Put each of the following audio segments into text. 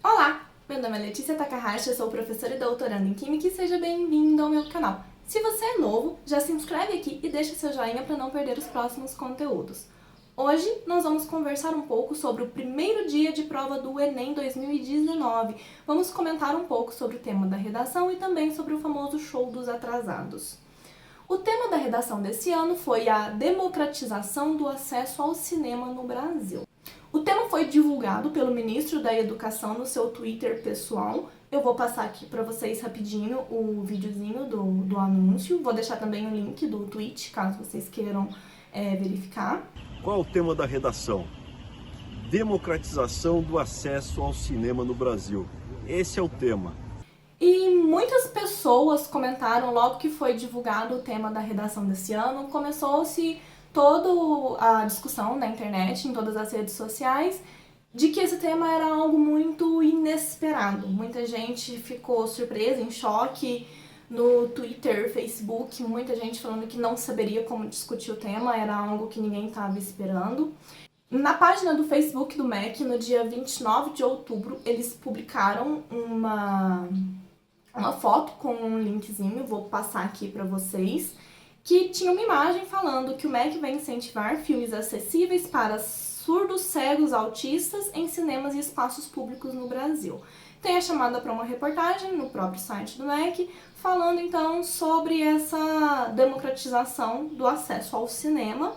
Olá, meu nome é Letícia Takahashi, eu sou professora e doutoranda em Química e seja bem-vindo ao meu canal. Se você é novo, já se inscreve aqui e deixa seu joinha para não perder os próximos conteúdos. Hoje nós vamos conversar um pouco sobre o primeiro dia de prova do Enem 2019. Vamos comentar um pouco sobre o tema da redação e também sobre o famoso show dos atrasados. O tema da redação desse ano foi a democratização do acesso ao cinema no Brasil. O tema foi divulgado pelo ministro da Educação no seu Twitter pessoal. Eu vou passar aqui para vocês rapidinho o videozinho do anúncio. Vou deixar também o link do tweet, caso vocês queiram verificar. Qual é o tema da redação? Democratização do acesso ao cinema no Brasil. Esse é o tema. E muitas pessoas comentaram logo que foi divulgado o tema da redação desse ano, começou-se toda a discussão na internet, em todas as redes sociais, de que esse tema era algo muito inesperado. Muita gente ficou surpresa, em choque, no Twitter, Facebook, muita gente falando que não saberia como discutir o tema, era algo que ninguém estava esperando. Na página do Facebook do MEC, no dia 29 de outubro, eles publicaram uma foto com um linkzinho, vou passar aqui para vocês, que tinha uma imagem falando que o MEC vai incentivar filmes acessíveis para surdos, cegos, autistas em cinemas e espaços públicos no Brasil. Tem a chamada para uma reportagem no próprio site do MEC, falando então sobre essa democratização do acesso ao cinema.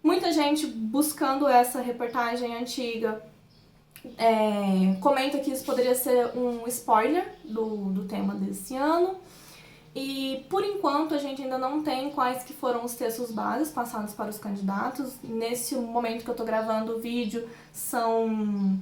Muita gente buscando essa reportagem antiga comenta que isso poderia ser um spoiler do tema desse ano. E, por enquanto, a gente ainda não tem quais que foram os textos bases passados para os candidatos. Nesse momento que eu tô gravando o vídeo, são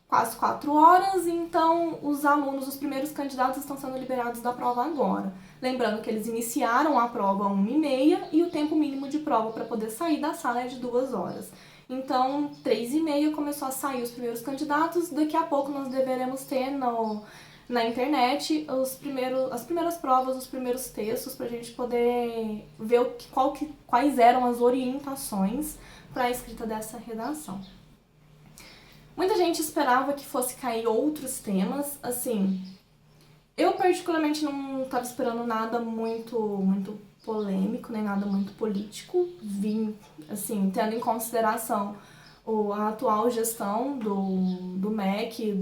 quase 4 horas, então os alunos, os primeiros candidatos, estão sendo liberados da prova agora. Lembrando que eles iniciaram a prova às 1h30 e o tempo mínimo de prova para poder sair da sala é de 2 horas. Então, 3h30 começou a sair os primeiros candidatos, daqui a pouco nós deveremos ter na internet as primeiras provas, os primeiros textos, para a gente poder ver quais eram as orientações para a escrita dessa redação. Muita gente esperava que fosse cair outros temas, assim, eu particularmente não estava esperando nada muito polêmico, nem nada muito político, vim, assim, tendo em consideração a atual gestão do MEC,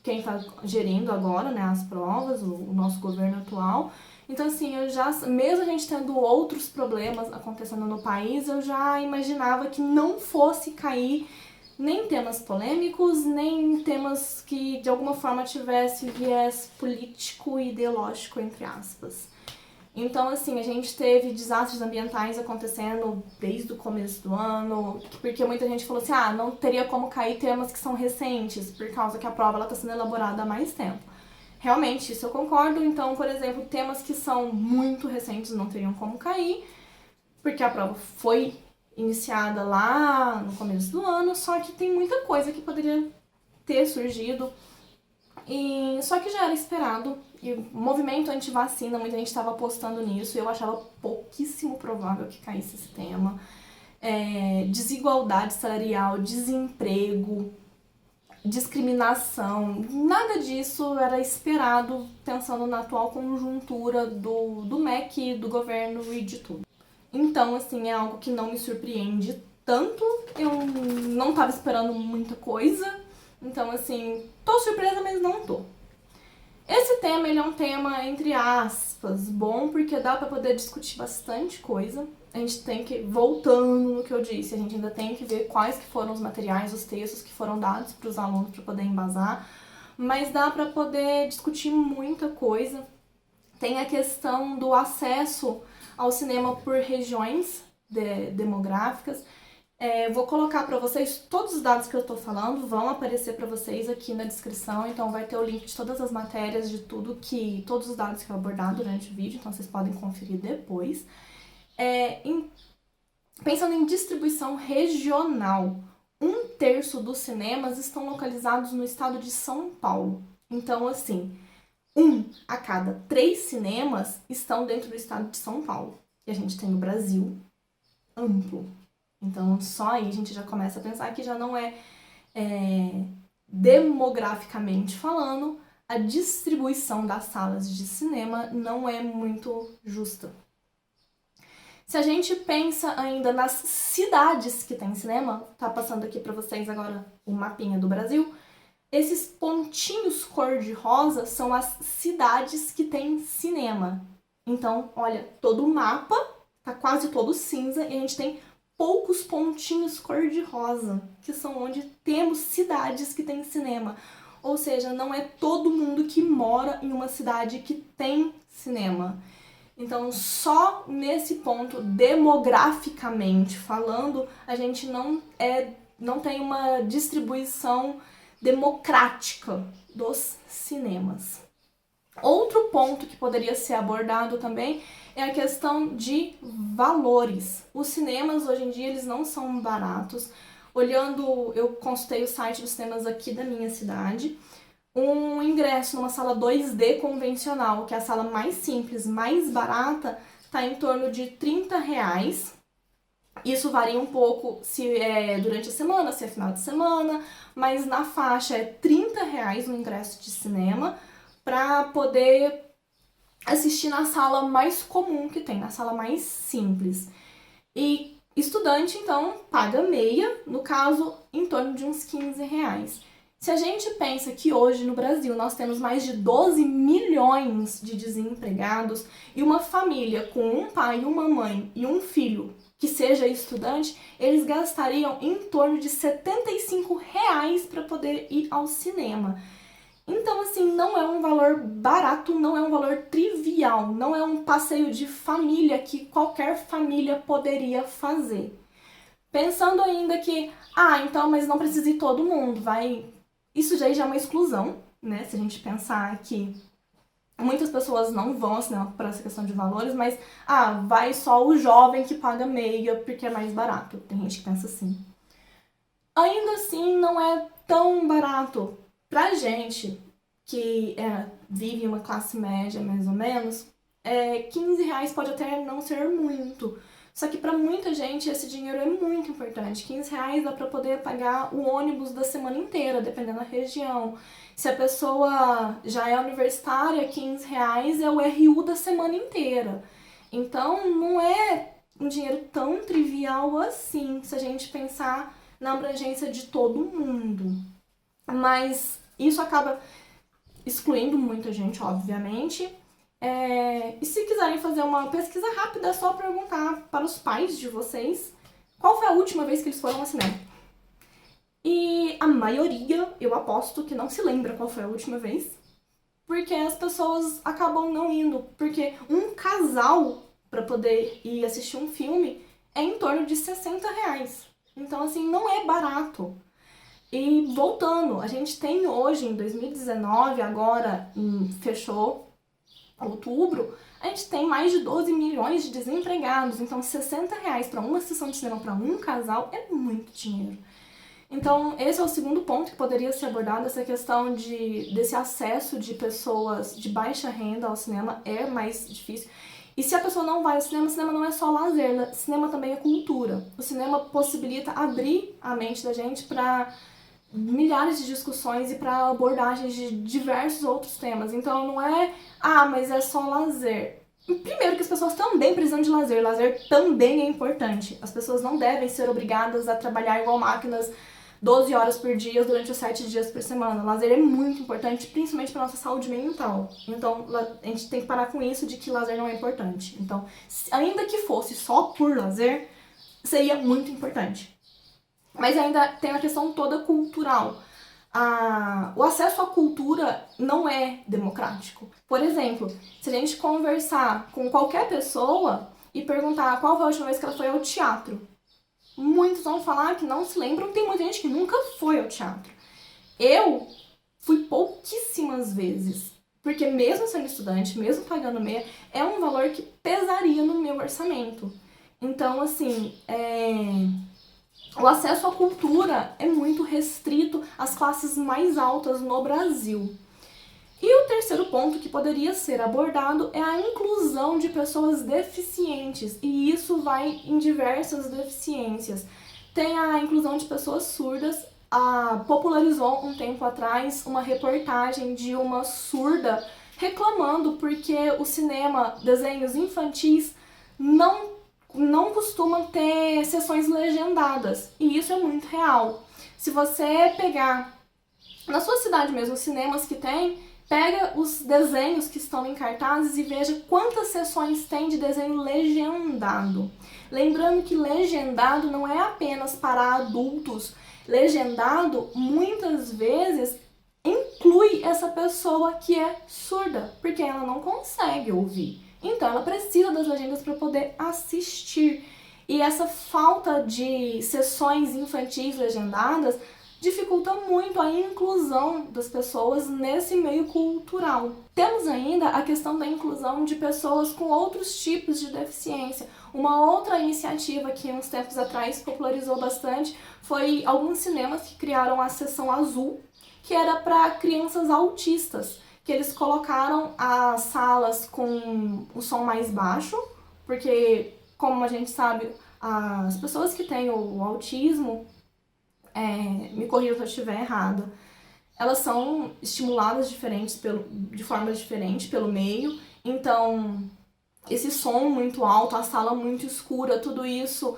quem está gerindo agora, né, as provas, o nosso governo atual. Então, assim, mesmo a gente tendo outros problemas acontecendo no país, eu já imaginava que não fosse cair nem temas polêmicos, nem temas que de alguma forma tivesse viés político e ideológico, entre aspas. Então, assim, a gente teve desastres ambientais acontecendo desde o começo do ano, porque muita gente falou assim, não teria como cair temas que são recentes, por causa que a prova está sendo elaborada há mais tempo. Realmente, isso eu concordo. Então, por exemplo, temas que são muito recentes não teriam como cair, porque a prova foi iniciada lá no começo do ano, só que tem muita coisa que poderia ter surgido, só que já era esperado. E o movimento anti-vacina, muita gente estava apostando nisso, e eu achava pouquíssimo provável que caísse esse tema. Desigualdade salarial, desemprego, discriminação, nada disso era esperado pensando na atual conjuntura do MEC, do governo e de tudo. Então, assim, é algo que não me surpreende tanto, eu não estava esperando muita coisa, então, assim, tô surpresa, mas não tô. Esse tema, ele é um tema, entre aspas, bom, porque dá pra poder discutir bastante coisa. A gente tem que, voltando no que eu disse, a gente ainda tem que ver quais que foram os materiais, os textos que foram dados para os alunos para poder embasar, mas dá pra poder discutir muita coisa. Tem a questão do acesso ao cinema por regiões demográficas. Vou colocar para vocês todos os dados que eu estou falando, vão aparecer para vocês aqui na descrição, então vai ter o link de todas as matérias, de todos os dados que eu abordar durante o vídeo, então vocês podem conferir depois. Pensando em distribuição regional, 1/3 dos cinemas estão localizados no estado de São Paulo. Então, assim, 1 a cada 3 cinemas estão dentro do estado de São Paulo. E a gente tem o Brasil amplo. Então, só aí a gente já começa a pensar que já não é demograficamente falando, a distribuição das salas de cinema não é muito justa. Se a gente pensa ainda nas cidades que tem cinema, tá passando aqui para vocês agora o mapinha do Brasil, esses pontinhos cor-de-rosa são as cidades que tem cinema. Então, olha, todo o mapa tá quase todo cinza e a gente tem poucos pontinhos cor-de-rosa, que são onde temos cidades que tem cinema. Ou seja, não é todo mundo que mora em uma cidade que tem cinema. Então, só nesse ponto, demograficamente falando, a gente não tem uma distribuição democrática dos cinemas. Outro ponto que poderia ser abordado também é a questão de valores. Os cinemas, hoje em dia, eles não são baratos. Olhando, eu consultei o site dos cinemas aqui da minha cidade. Um ingresso numa sala 2D convencional, que é a sala mais simples, mais barata, está em torno de R$30. Isso varia um pouco se é durante a semana, se é final de semana, mas na faixa é R$30 o ingresso de cinema para poder assistir na sala mais comum que tem, na sala mais simples. E estudante, então, paga meia, no caso, em torno de uns R$15. Se a gente pensa que hoje no Brasil nós temos mais de 12 milhões de desempregados e uma família com um pai, uma mãe e um filho que seja estudante, eles gastariam em torno de R$75 para poder ir ao cinema. Então, assim, não é um valor barato, não é um valor trivial, não é um passeio de família que qualquer família poderia fazer. Pensando ainda que, então, mas não precisa ir todo mundo, Isso já é uma exclusão, né? Se a gente pensar que muitas pessoas não vão ao cinema por essa questão de valores, mas, vai só o jovem que paga meia porque é mais barato. Tem gente que pensa assim. Ainda assim, não é tão barato. Pra gente que vive uma classe média, mais ou menos, R$15 pode até não ser muito. Só que para muita gente esse dinheiro é muito importante. R$15 dá para poder pagar o ônibus da semana inteira, dependendo da região. Se a pessoa já é universitária, R$15 é o RU da semana inteira. Então não é um dinheiro tão trivial assim, se a gente pensar na abrangência de todo mundo. Mas isso acaba excluindo muita gente, obviamente. E se quiserem fazer uma pesquisa rápida, é só perguntar para os pais de vocês qual foi a última vez que eles foram ao cinema. E a maioria, eu aposto que não se lembra qual foi a última vez, porque as pessoas acabam não indo, porque um casal para poder ir assistir um filme é em torno de R$60. Então, assim, não é barato. E voltando, a gente tem hoje, em 2019, agora fechou outubro, a gente tem mais de 12 milhões de desempregados. Então, R$60 para uma sessão de cinema para um casal é muito dinheiro. Então, esse é o segundo ponto que poderia ser abordado, essa questão desse acesso de pessoas de baixa renda ao cinema é mais difícil. E se a pessoa não vai ao cinema, o cinema não é só lazer, cinema também é cultura. O cinema possibilita abrir a mente da gente para milhares de discussões e para abordagens de diversos outros temas. Então não é, mas é só lazer. Primeiro que as pessoas também precisam de lazer. Lazer também é importante. As pessoas não devem ser obrigadas a trabalhar igual máquinas 12 horas por dia durante os 7 dias por semana. Lazer é muito importante, principalmente para nossa saúde mental. Então a gente tem que parar com isso de que lazer não é importante. Então, ainda que fosse só por lazer, seria muito importante. Mas ainda tem a questão toda cultural. O acesso à cultura não é democrático. Por exemplo, se a gente conversar com qualquer pessoa e perguntar qual foi a última vez que ela foi ao teatro, muitos vão falar que não se lembram. Tem muita gente que nunca foi ao teatro. Eu fui pouquíssimas vezes, porque mesmo sendo estudante, mesmo pagando meia, é um valor que pesaria no meu orçamento. Então, assim, o acesso à cultura é muito restrito às classes mais altas no Brasil. E o terceiro ponto que poderia ser abordado é a inclusão de pessoas deficientes, e isso vai em diversas deficiências. Tem a inclusão de pessoas surdas, popularizou um tempo atrás uma reportagem de uma surda reclamando porque o cinema, desenhos infantis, não costumam ter sessões legendadas. E isso é muito real. Se você pegar na sua cidade mesmo os cinemas que tem, pega os desenhos que estão em cartazes e veja quantas sessões tem de desenho legendado. Lembrando que legendado não é apenas para adultos. Legendado, muitas vezes, inclui essa pessoa que é surda, porque ela não consegue ouvir. Então, ela precisa das legendas para poder assistir. E essa falta de sessões infantis legendadas dificulta muito a inclusão das pessoas nesse meio cultural. Temos ainda a questão da inclusão de pessoas com outros tipos de deficiência. Uma outra iniciativa que uns tempos atrás popularizou bastante foi alguns cinemas que criaram a seção azul, que era para crianças autistas, que eles colocaram as salas com o som mais baixo, porque, como a gente sabe, as pessoas que têm o autismo, me corrija se eu estiver errada, elas são estimuladas de formas diferentes pelo meio, então esse som muito alto, a sala muito escura, tudo isso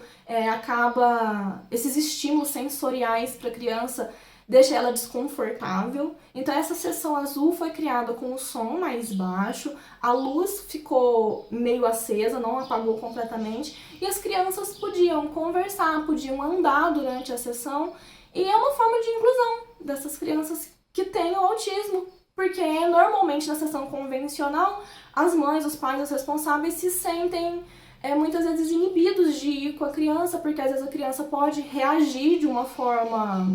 esses estímulos sensoriais para a criança deixa ela desconfortável. Então essa seção azul foi criada com o som mais baixo, a luz ficou meio acesa, não apagou completamente, e as crianças podiam conversar, podiam andar durante a sessão, e é uma forma de inclusão dessas crianças que têm o autismo, porque normalmente na sessão convencional as mães, os pais, os responsáveis se sentem muitas vezes inibidos de ir com a criança, porque às vezes a criança pode reagir de uma forma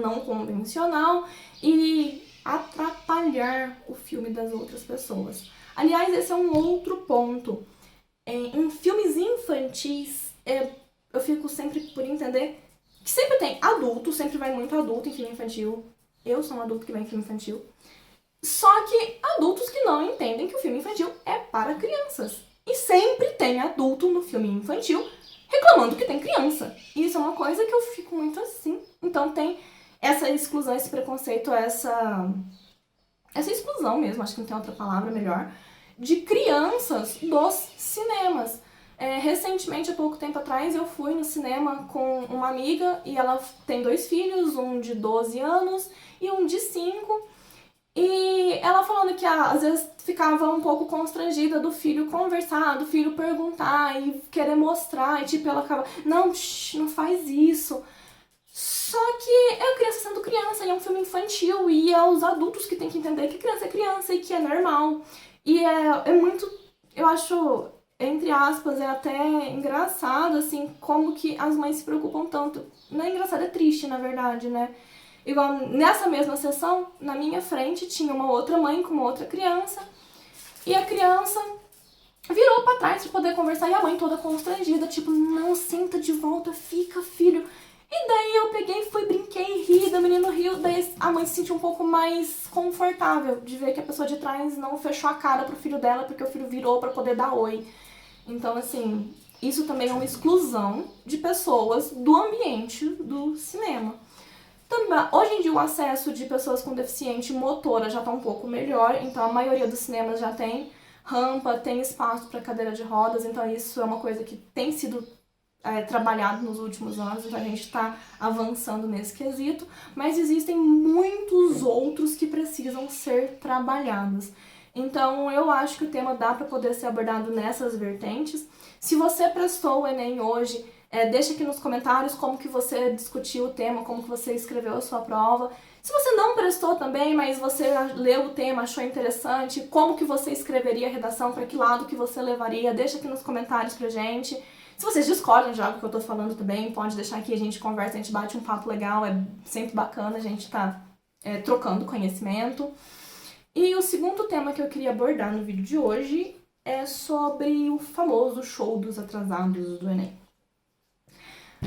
não convencional e atrapalhar o filme das outras pessoas. Aliás, esse é um outro ponto. Em filmes infantis, eu fico sempre por entender que sempre tem adulto, sempre vai muito adulto em filme infantil. Eu sou um adulto que vai em filme infantil. Só que adultos que não entendem que o filme infantil é para crianças. E sempre tem adulto no filme infantil reclamando que tem criança. E isso é uma coisa que eu fico muito assim. Então tem essa exclusão, esse preconceito, essa exclusão mesmo, acho que não tem outra palavra melhor, de crianças dos cinemas. Recentemente, há pouco tempo atrás, eu fui no cinema com uma amiga e ela tem 2 filhos, um de 12 anos e um de 5. E ela falando que às vezes ficava um pouco constrangida do filho conversar, do filho perguntar e querer mostrar, e tipo, ela acaba, não faz isso. Só que é a criança sendo criança, e é um filme infantil, e é os adultos que tem que entender que criança é criança e que é normal. E é muito, eu acho, entre aspas, é até engraçado, assim, como que as mães se preocupam tanto. Não é engraçado, é triste, na verdade, né? Igual nessa mesma sessão, na minha frente, tinha uma outra mãe com uma outra criança, e a criança virou pra trás pra poder conversar, e a mãe toda constrangida, tipo, não, senta de volta, fica, filho. E daí eu peguei, fui, brinquei, ri, o menino riu, daí a mãe se sentiu um pouco mais confortável de ver que a pessoa de trás não fechou a cara pro filho dela, porque o filho virou pra poder dar oi. Então, assim, isso também é uma exclusão de pessoas do ambiente do cinema. Também, hoje em dia o acesso de pessoas com deficiência motora já está um pouco melhor, então a maioria dos cinemas já tem rampa, tem espaço para cadeira de rodas, então isso é uma coisa que tem sido trabalhado nos últimos anos, então a gente está avançando nesse quesito, mas existem muitos outros que precisam ser trabalhados. Então eu acho que o tema dá para poder ser abordado nessas vertentes. Se você prestou o Enem hoje, deixa aqui nos comentários como que você discutiu o tema, como que você escreveu a sua prova. Se você não prestou também, mas você leu o tema, achou interessante, como que você escreveria a redação, para que lado que você levaria, deixa aqui nos comentários pra gente. Se vocês discordam de algo que eu tô falando também, pode deixar aqui, a gente conversa, a gente bate um papo legal, é sempre bacana, a gente tá trocando conhecimento. E o segundo tema que eu queria abordar no vídeo de hoje é sobre o famoso show dos atrasados do Enem.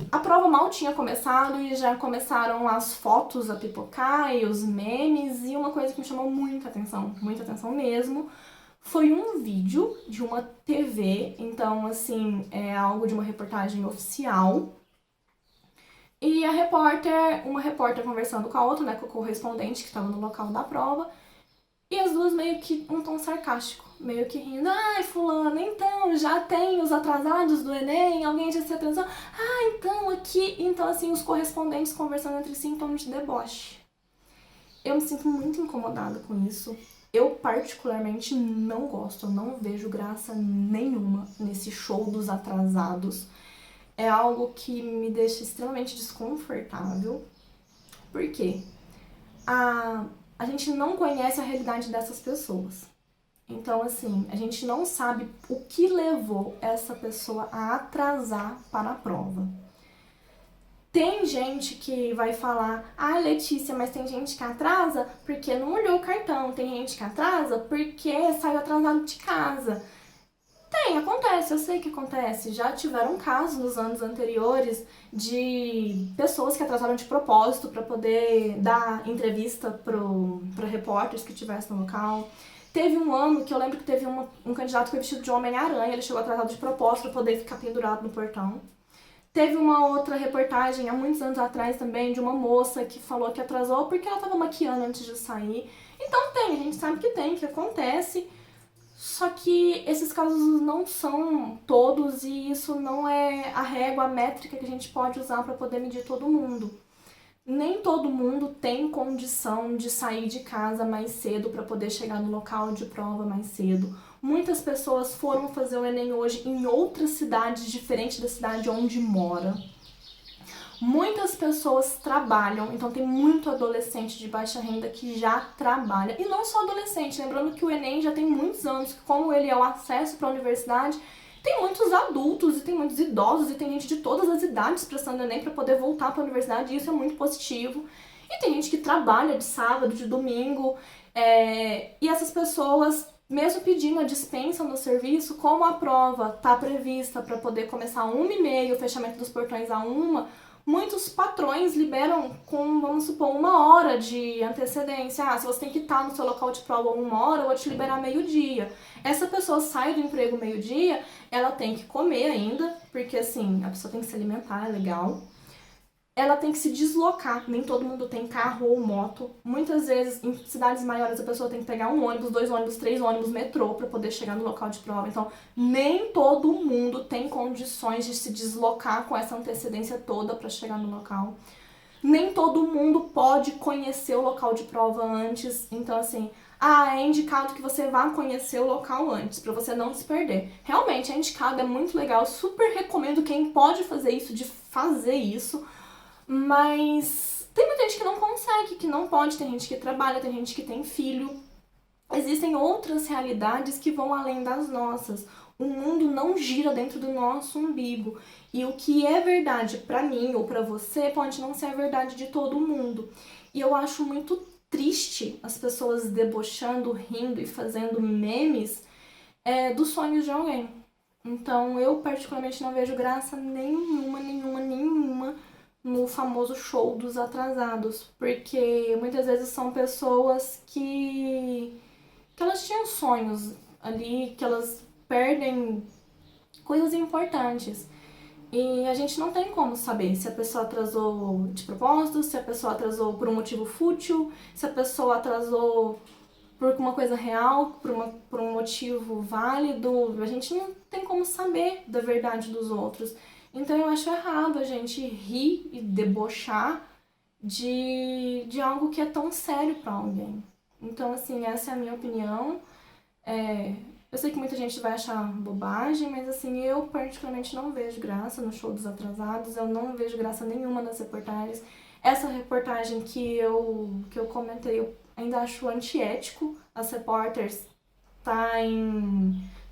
A prova mal tinha começado e já começaram as fotos a pipocar e os memes, e uma coisa que me chamou muita atenção mesmo, foi um vídeo de uma TV, então assim, é algo de uma reportagem oficial, E uma repórter conversando com a outra, né, com o correspondente que estava no local da prova, e as duas meio que um tom sarcástico, meio que rindo. Ai, fulano, então, já tem os atrasados do Enem? Alguém já se atrasou? Ah, então, aqui... Então, assim, os correspondentes conversando entre si em tom de deboche. Eu me sinto muito incomodada com isso. Eu, particularmente, não gosto, eu não vejo graça nenhuma nesse show dos atrasados. É algo que me deixa extremamente desconfortável. Por quê? A gente não conhece a realidade dessas pessoas. Então, assim, a gente não sabe o que levou essa pessoa a atrasar para a prova. Tem gente que vai falar, ah, Letícia, mas tem gente que atrasa porque não olhou o cartão. Tem gente que atrasa porque saiu atrasado de casa. Tem, acontece, eu sei que acontece. Já tiveram casos nos anos anteriores de pessoas que atrasaram de propósito para poder dar entrevista para repórteres que estivessem no local. Teve um ano que eu lembro que teve um candidato que foi vestido de Homem-Aranha, ele chegou atrasado de propósito para poder ficar pendurado no portão. Teve uma outra reportagem, há muitos anos atrás também, de uma moça que falou que atrasou porque ela estava maquiando antes de sair. Então tem, a gente sabe que acontece. Só que esses casos não são todos e isso não é a régua, a métrica que a gente pode usar para poder medir todo mundo. Nem todo mundo tem condição de sair de casa mais cedo para poder chegar no local de prova mais cedo. Muitas pessoas foram fazer o Enem hoje em outras cidades diferentes da cidade onde mora. Muitas pessoas trabalham, então tem muito adolescente de baixa renda que já trabalha. E não só adolescente, lembrando que o Enem já tem muitos anos, que como ele é o acesso para a universidade, tem muitos adultos e tem muitos idosos e tem gente de todas as idades prestando Enem para poder voltar para a universidade, e isso é muito positivo. E tem gente que trabalha de sábado, de domingo, e essas pessoas, mesmo pedindo a dispensa no serviço, como a prova está prevista para poder começar 1h30, o fechamento dos portões a 1h, muitos patrões liberam com, vamos supor, 1 hora de antecedência. Ah, se você tem que estar no seu local de prova 1 hora, eu vou te liberar meio-dia. Essa pessoa sai do emprego meio-dia, ela tem que comer ainda, porque assim, a pessoa tem que se alimentar, é legal. Ela tem que se deslocar, nem todo mundo tem carro ou moto. Muitas vezes, em cidades maiores, a pessoa tem que pegar 1 ônibus, 2 ônibus, 3 ônibus, metrô para poder chegar no local de prova. Então, nem todo mundo tem condições de se deslocar com essa antecedência toda para chegar no local. Nem todo mundo pode conhecer o local de prova antes. Então, assim, é indicado que você vá conhecer o local antes, para você não se perder. Realmente, é indicado, é muito legal. Super recomendo quem pode fazer isso, de fazer isso. Mas tem muita gente que não consegue, que não pode, tem gente que trabalha, tem gente que tem filho. Existem outras realidades que vão além das nossas. O mundo não gira dentro do nosso umbigo. E o que é verdade pra mim ou pra você pode não ser a verdade de todo mundo. E eu acho muito triste as pessoas debochando, rindo e fazendo memes dos sonhos de alguém. Então eu particularmente não vejo graça nenhuma no famoso show dos atrasados, porque muitas vezes são pessoas que elas tinham sonhos ali, que elas perdem coisas importantes. E a gente não tem como saber se a pessoa atrasou de propósito, se a pessoa atrasou por um motivo fútil, se a pessoa atrasou por uma coisa real, por um motivo válido. A gente não tem como saber da verdade dos outros. Então eu acho errado a gente rir e debochar de algo que é tão sério pra alguém. Então, assim, essa é a minha opinião. Eu sei que muita gente vai achar bobagem, mas assim, eu particularmente não vejo graça no show dos atrasados, eu não vejo graça nenhuma nas reportagens. Essa reportagem que eu comentei, eu ainda acho antiético as repórteres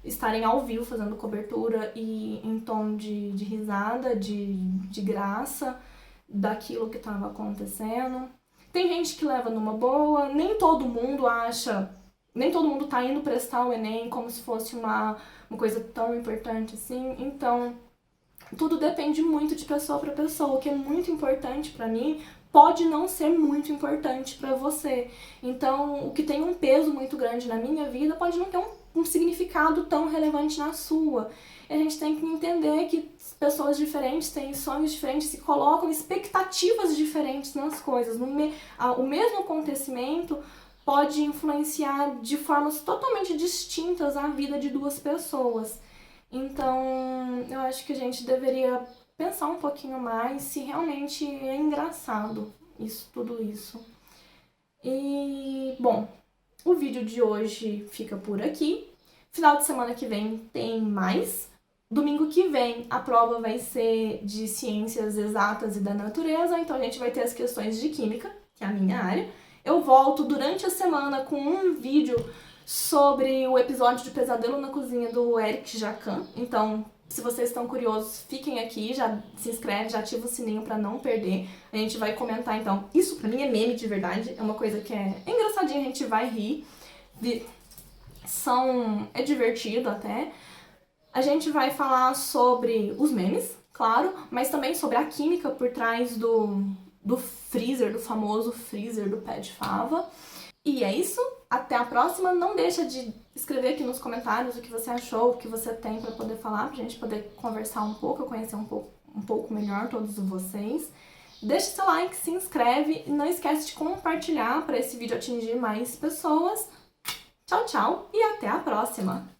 estarem ao vivo fazendo cobertura e em tom de risada, de graça daquilo que estava acontecendo. Tem gente que leva numa boa, nem todo mundo tá indo prestar o Enem como se fosse uma coisa tão importante assim. Então, tudo depende muito de pessoa para pessoa. O que é muito importante para mim, pode não ser muito importante para você. Então, o que tem um peso muito grande na minha vida pode não ter um significado tão relevante na sua. E a gente tem que entender que pessoas diferentes têm sonhos diferentes e colocam expectativas diferentes nas coisas. O mesmo acontecimento pode influenciar de formas totalmente distintas a vida de duas pessoas. Então, eu acho que a gente deveria pensar um pouquinho mais se realmente é engraçado tudo isso. E, bom, o vídeo de hoje fica por aqui. Final de semana que vem tem mais. Domingo que vem a prova vai ser de ciências exatas e da natureza, então a gente vai ter as questões de química, que é a minha área. Eu volto durante a semana com um vídeo sobre o episódio de Pesadelo na Cozinha do Eric Jacan. Então, se vocês estão curiosos, fiquem aqui, já se inscreve, já ativa o sininho pra não perder. A gente vai comentar, então, isso pra mim é meme de verdade, é uma coisa que é engraçadinha, a gente vai rir. É divertido até. A gente vai falar sobre os memes, claro, mas também sobre a química por trás do freezer, do famoso freezer do pé de fava. E é isso, até a próxima. Não deixa de escrever aqui nos comentários o que você achou, o que você tem para poder falar, pra gente poder conversar um pouco, eu conhecer um pouco melhor todos vocês. Deixa seu like, se inscreve e não esquece de compartilhar para esse vídeo atingir mais pessoas. Tchau, tchau e até a próxima!